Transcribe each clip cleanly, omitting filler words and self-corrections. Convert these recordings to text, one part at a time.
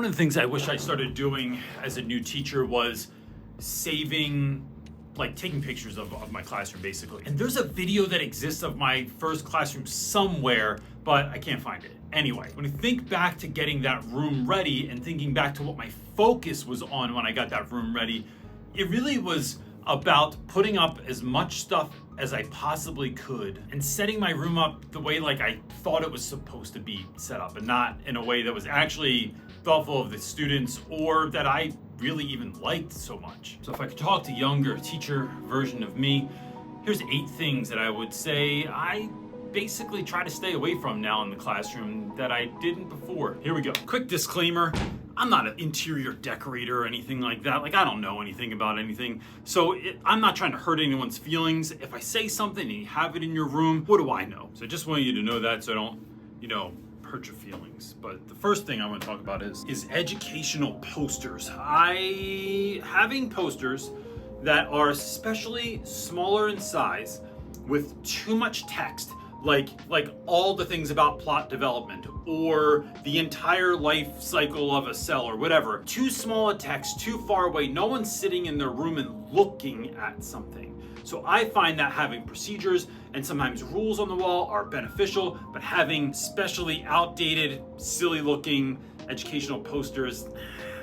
One of the things I wish I started doing as a new teacher was saving, like taking pictures of my classroom basically. And there's a video that exists of my first classroom somewhere, but I can't find it. Anyway, when I think back to getting that room ready and thinking back to what my focus was on when I got that room ready, it really was about putting up as much stuff as I possibly could and setting my room up the way like I thought it was supposed to be set up, and not in a way that was actually thoughtful of the students or that I really even liked so much. So if I could talk to younger teacher version of me, here's 8 things that I would say I basically try to stay away from now in the classroom that I didn't before. Here we go. Quick disclaimer. I'm not an interior decorator or anything like that. Like, I don't know anything about anything. So I'm not trying to hurt anyone's feelings. If I say something and you have it in your room, what do I know? So I just want you to know that so I don't, hurt your feelings. But the first thing I want to talk about is educational posters. Having posters that are especially smaller in size with too much text, like all the things about plot development or the entire life cycle of a cell or whatever. Too small a text, too far away, no one's sitting in their room and looking at something. So I find that having procedures and sometimes rules on the wall are beneficial, but having especially outdated, silly looking educational posters,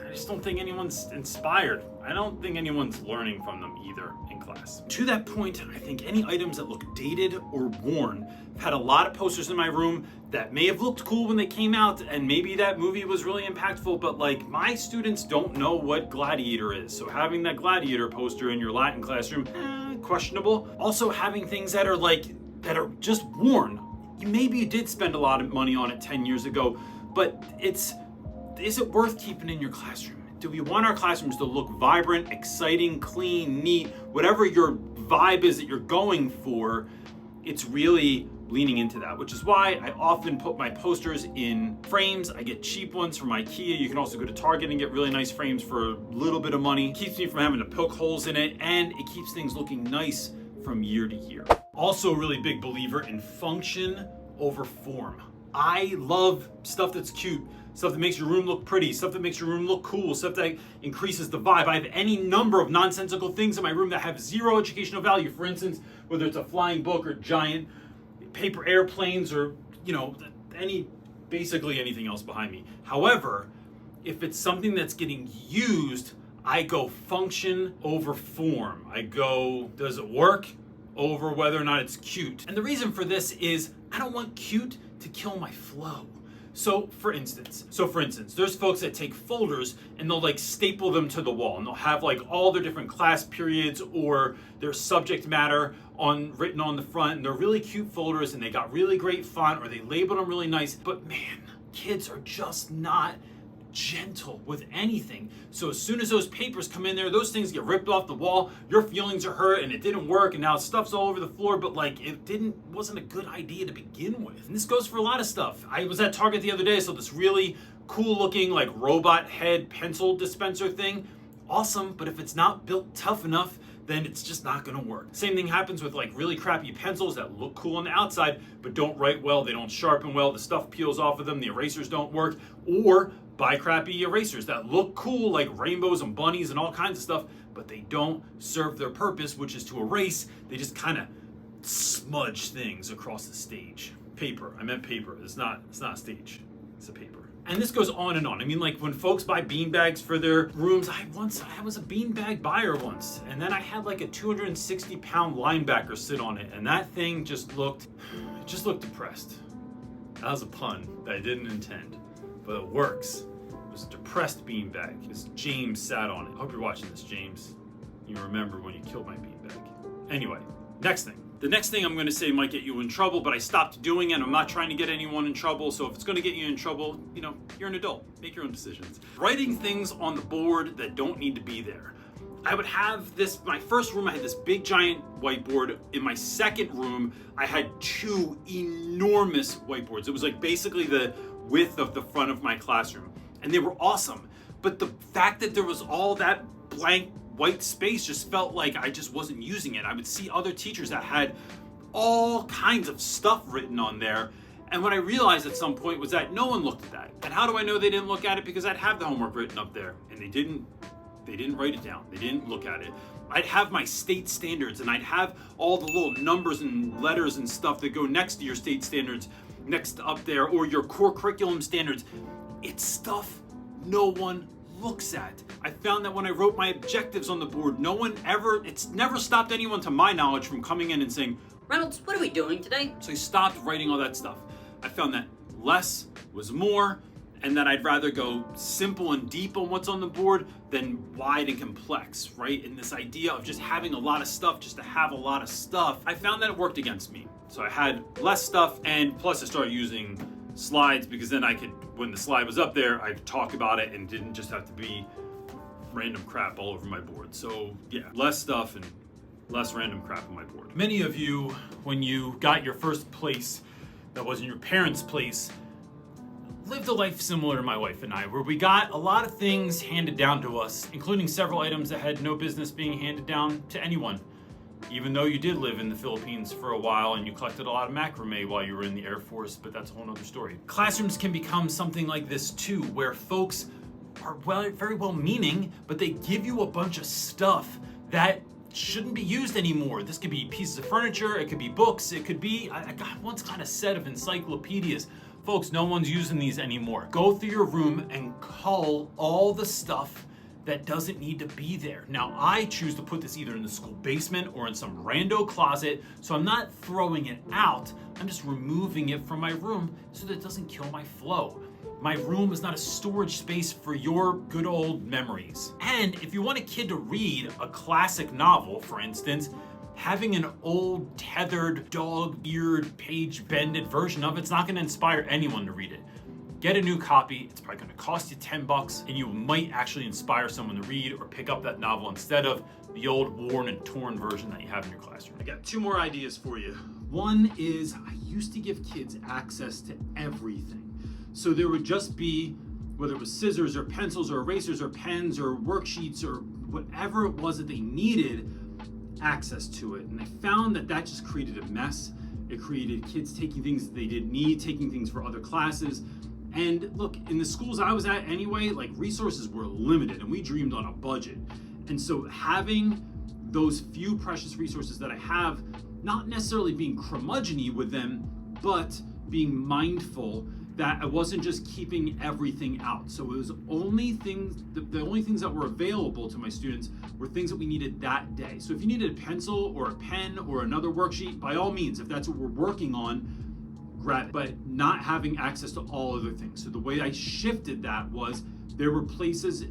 I just don't think anyone's inspired. I don't think anyone's learning from them either in class. To that point, I think any items that look dated or worn. I've had a lot of posters in my room that may have looked cool when they came out, and maybe that movie was really impactful, but like my students don't know what Gladiator is. So having that Gladiator poster in your Latin classroom, questionable. Also having things that are just worn. Maybe you did spend a lot of money on it 10 years ago, but is it worth keeping in your classroom? Do we want our classrooms to look vibrant, exciting, clean, neat, whatever your vibe is that you're going for? It's really leaning into that, which is why I often put my posters in frames. I get cheap ones from IKEA. You can also go to Target and get really nice frames for a little bit of money. It keeps me from having to poke holes in it, and it keeps things looking nice from year to year. Also a really big believer in function over form. I love stuff that's cute, stuff that makes your room look pretty, stuff that makes your room look cool, stuff that increases the vibe. I have any number of nonsensical things in my room that have zero educational value. For instance, whether it's a flying book or giant paper airplanes or, basically anything else behind me. However, if it's something that's getting used, I go function over form. I go, does it work, over whether or not it's cute. And the reason for this is I don't want cute to kill my flow. So for instance, there's folks that take folders and they'll staple them to the wall, and they'll have all their different class periods or their subject matter written on the front, and they're really cute folders and they got really great font or they labeled them really nice. But man, kids are just not gentle with anything. So as soon as those papers come in there, those things get ripped off the wall, your feelings are hurt and it didn't work, and now stuff's all over the floor, but wasn't a good idea to begin with. And this goes for a lot of stuff. I was at Target the other day, so this really cool looking robot head pencil dispenser thing. Awesome, but if it's not built tough enough, then it's just not gonna work. Same thing happens with really crappy pencils that look cool on the outside, but don't write well, they don't sharpen well, the stuff peels off of them, the erasers don't work. Or buy crappy erasers that look cool, like rainbows and bunnies and all kinds of stuff, but they don't serve their purpose, which is to erase. They just kind of smudge things across the stage. Paper, I meant paper. It's not a stage, it's a paper. And this goes on and on. I mean, when folks buy bean bags for their rooms, I was a beanbag buyer once, and then I had a 260-pound linebacker sit on it, and that thing just looked depressed. That was a pun that I didn't intend, but it works. It was a depressed beanbag. This James sat on it. I hope you're watching this, James. You remember when you killed my beanbag. Anyway, next thing. The next thing I'm going to say might get you in trouble, but I stopped doing it. I'm not trying to get anyone in trouble, so if it's going to get you in trouble, you're an adult. Make your own decisions. Writing things on the board that don't need to be there. I would have my first room, I had this big giant whiteboard. In my second room, I had 2 enormous whiteboards. It was basically the width of the front of my classroom, and they were awesome. But the fact that there was all that blank white space just felt like I just wasn't using it. I would see other teachers that had all kinds of stuff written on there, And what I realized at some point was that no one looked at that. And how do I know they didn't look at it? Because I'd have the homework written up there, and they didn't write it down. They didn't look at it. I'd have my state standards, and I'd have all the little numbers and letters and stuff that go next to your state standards next up there, or your core curriculum standards. It's stuff no one looks at. I found that when I wrote my objectives on the board, it's never stopped anyone to my knowledge from coming in and saying, Reynolds, what are we doing today? so I stopped writing all that stuff. I found that less was more, and that I'd rather go simple and deep on what's on the board than wide and complex, right? And this idea of just having a lot of stuff just to have a lot of stuff, I found that it worked against me. So I had less stuff, and plus I started using slides, because then I could, when the slide was up there, I could talk about it and didn't just have to be random crap all over my board. So yeah, less stuff and less random crap on my board. Many of you, when you got your first place that wasn't your parents' place, lived a life similar to my wife and I, where we got a lot of things handed down to us, including several items that had no business being handed down to anyone. Even though you did live in the Philippines for a while and you collected a lot of macrame while you were in the Air Force, but that's a whole other story. Classrooms can become something like this too, where folks are very well-meaning, but they give you a bunch of stuff that shouldn't be used anymore. This could be pieces of furniture, it could be books, it could be, I once got a set of encyclopedias. Folks, no one's using these anymore. Go through your room and cull all the stuff that doesn't need to be there. Now, I choose to put this either in the school basement or in some rando closet, so I'm not throwing it out, I'm just removing it from my room so that it doesn't kill my flow. My room is not a storage space for your good old memories. And if you want a kid to read a classic novel, for instance, having an old tethered dog-eared page-bended version of it's not gonna inspire anyone to read it. Get a new copy, it's probably gonna cost you $10, and you might actually inspire someone to read or pick up that novel instead of the old worn and torn version that you have in your classroom. I got two more ideas for you. One is, I used to give kids access to everything. So there would just be, whether it was scissors or pencils or erasers or pens or worksheets or whatever it was that they needed, access to it. And I found that just created a mess. It created kids taking things that they didn't need, taking things for other classes. And look, in the schools I was at anyway, like resources were limited and we dreamed on a budget. And so having those few precious resources that I have, not necessarily being curmudgeon-y with them, but being mindful that I wasn't just keeping everything out. So it was only things, the only things that were available to my students were things that we needed that day. So if you needed a pencil or a pen or another worksheet, by all means, if that's what we're working on, grab it. But not having access to all other things. So the way I shifted that was there were places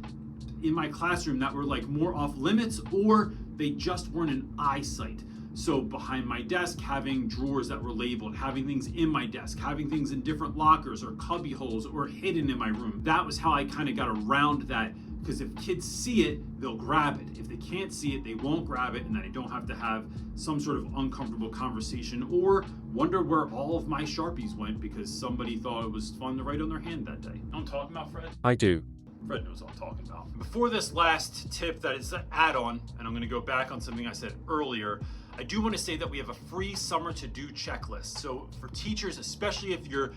in my classroom that were like more off limits, or they just weren't in eyesight. So behind my desk, having drawers that were labeled, having things in my desk, having things in different lockers or cubby holes or hidden in my room. That was how I kind of got around that, because if kids see it, they'll grab it. If they can't see it, they won't grab it, and then I don't have to have some sort of uncomfortable conversation or wonder where all of my Sharpies went because somebody thought it was fun to write on their hand that day. You know what I'm talking about, Fred? I do. Fred knows what I'm talking about. Before this last tip that is an add-on, and I'm gonna go back on something I said earlier, I do want to say that we have a free summer to-do checklist. So for teachers, especially if you're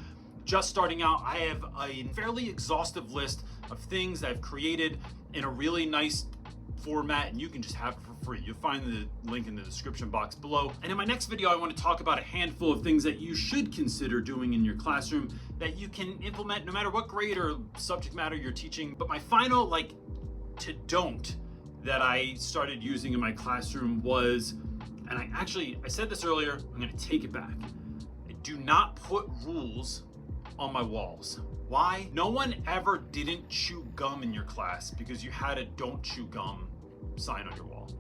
just starting out, I have a fairly exhaustive list of things that I've created in a really nice format, and you can just have it for free. You'll find the link in the description box below. And in my next video, I want to talk about a handful of things that you should consider doing in your classroom that you can implement no matter what grade or subject matter you're teaching. But my final don't that I started using in my classroom was, and I said this earlier, I'm gonna take it back. I do not put rules on my walls. Why? No one ever didn't chew gum in your class because you had a don't chew gum sign on your wall.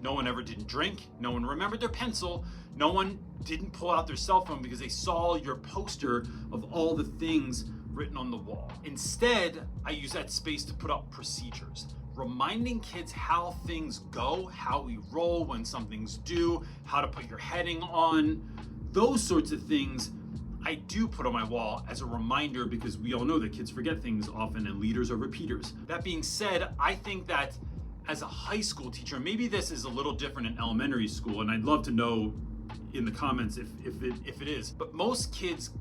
No one ever didn't drink. No one remembered their pencil. No one didn't pull out their cell phone because they saw your poster of all the things written on the wall. Instead, I use that space to put up procedures. Reminding kids how things go, how we roll when something's due, how to put your heading on, those sorts of things I do put on my wall as a reminder, because we all know that kids forget things often and leaders are repeaters. That being said, I think that as a high school teacher, maybe this is a little different in elementary school, and I'd love to know in the comments if it is, but most kids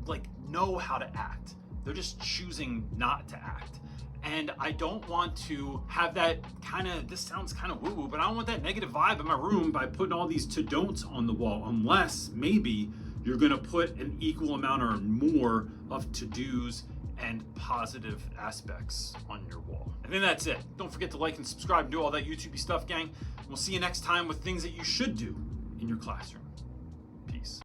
like know how to act. They're just choosing not to act. And I don't want to have that this sounds kind of woo-woo, but I don't want that negative vibe in my room by putting all these to-don'ts on the wall, unless maybe you're gonna put an equal amount or more of to-dos and positive aspects on your wall. I think that's it. Don't forget to like and subscribe and do all that YouTube-y stuff, gang. We'll see you next time with things that you should do in your classroom.